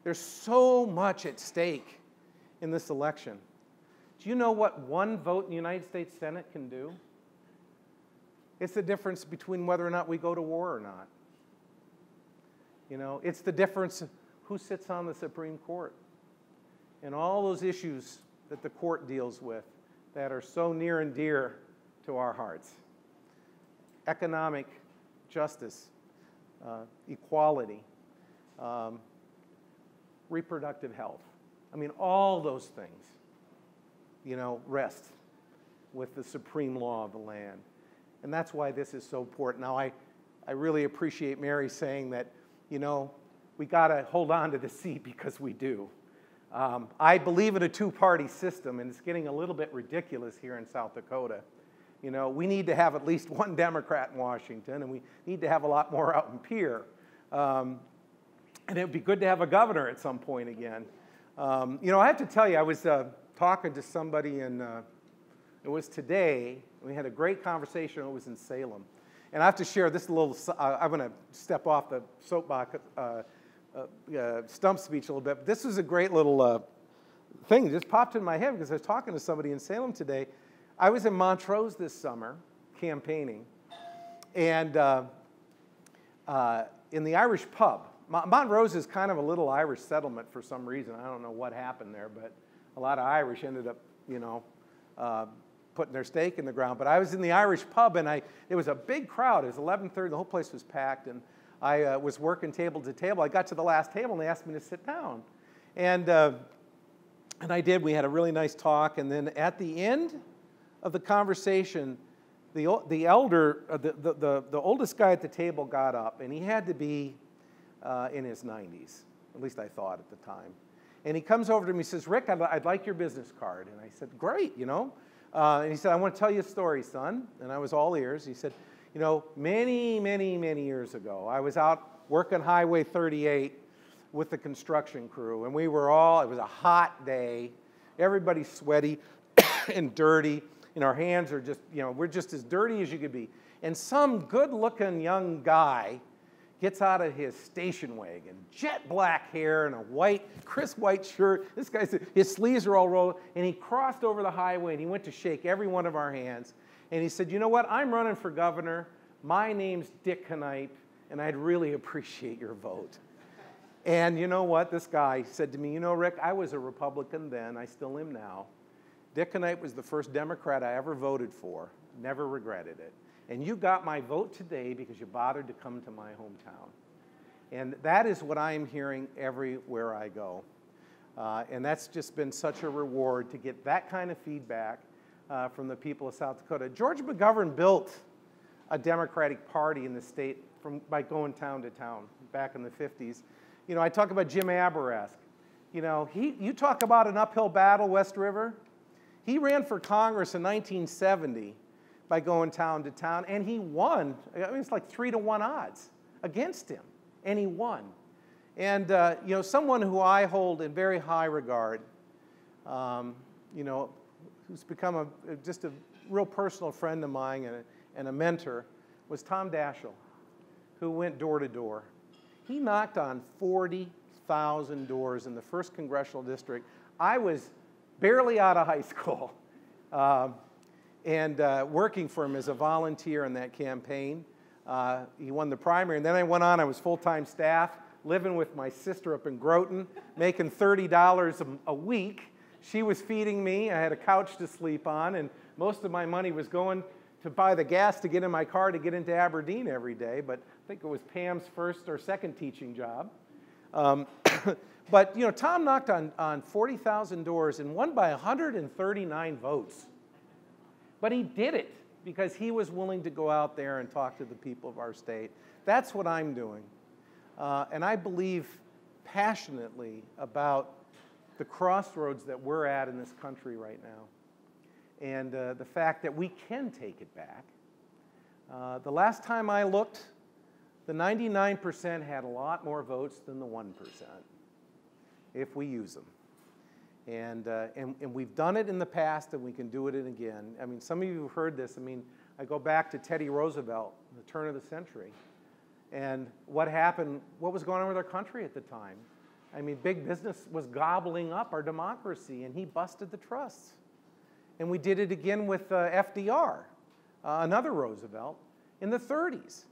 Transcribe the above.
There's so much at stake in this election. Do you know what one vote in the United States Senate can do? It's the difference between whether or not we go to war or not. You know, it's the difference of who sits on the Supreme Court and all those issues that the court deals with that are so near and dear to our hearts. Economic justice, equality, reproductive health. I mean, all those things, you know, rest with the supreme law of the land. And that's why this is so important. Now, I really appreciate Mary saying that, you know, we got to hold on to the seat because we do. I believe in a two-party system, and it's getting a little bit ridiculous here in South Dakota. You know, we need to have at least one Democrat in Washington, and we need to have a lot more out in Pierre. And it would be good to have a governor at some point again. You know, I have to tell you, I was talking to somebody, and it was today. We had a great conversation. It was in Salem. And I have to share this little, I'm going to step off the soapbox stump speech a little bit. But this was a great little thing. It just popped in my head because I was talking to somebody in Salem today. I was in Montrose this summer campaigning, and in the Irish pub. Montrose is kind of a little Irish settlement for some reason. I don't know what happened there, but a lot of Irish ended up, you know, putting their stake in the ground. But I was in the Irish pub, and it was a big crowd. It was 11:30. The whole place was packed, and I was working table to table. I got to the last table, and they asked me to sit down. And I did. We had a really nice talk. And then at the end of the conversation, the oldest guy at the table got up, and he had to be in his 90s. At least I thought at the time. And he comes over to me and says, "Rick, I'd like your business card." And I said, "Great, you know." And he said, "I want to tell you a story, son." And I was all ears. He said, "You know, many, many, many years ago, I was out working Highway 38 with the construction crew. And we were all, it was a hot day. Everybody's sweaty and dirty. And our hands are just, you know, we're just as dirty as you could be. And some good-looking young guy gets out of his station wagon, jet black hair and a white, crisp white shirt. This guy's, his sleeves are all rolled, and he crossed over the highway, and he went to shake every one of our hands. And he said, "You know what? I'm running for governor. My name's Dick Kneip, and I'd really appreciate your vote." And you know what? This guy said to me, "You know, Rick, I was a Republican then. I still am now. Dick Kneip was the first Democrat I ever voted for. Never regretted it. And you got my vote today because you bothered to come to my hometown." And that is what I am hearing everywhere I go. And that's just been such a reward to get that kind of feedback from the people of South Dakota. George McGovern built a Democratic Party in the state by going town to town back in the 50s. You know, I talk about Jim Abourezk. You know, you talk about an uphill battle, West River. He ran for Congress in 1970 by going town to town, and he won. I mean, it's like 3-to-1 odds against him, and he won. And, you know, someone who I hold in very high regard, you know, who's become just a real personal friend of mine and a mentor, was Tom Daschle, who went door to door. He knocked on 40,000 doors in the 1st Congressional District. I was barely out of high school. And working for him as a volunteer in that campaign. He won the primary, and then I went on, I was full-time staff, living with my sister up in Groton, making $30 a week. She was feeding me, I had a couch to sleep on, and most of my money was going to buy the gas to get in my car to get into Aberdeen every day, but I think it was Pam's first or second teaching job. But, you know, Tom knocked on 40,000 doors and won by 139 votes. But he did it because he was willing to go out there and talk to the people of our state. That's what I'm doing. And I believe passionately about the crossroads that we're at in this country right now. And the fact that we can take it back. The last time I looked, the 99% had a lot more votes than the 1%, if we use them. And we've done it in the past, and we can do it again. I mean, some of you have heard this. I mean, I go back to Teddy Roosevelt, the turn of the century. And what happened, what was going on with our country at the time? I mean, big business was gobbling up our democracy, and he busted the trusts. And we did it again with FDR, another Roosevelt, in the 30s.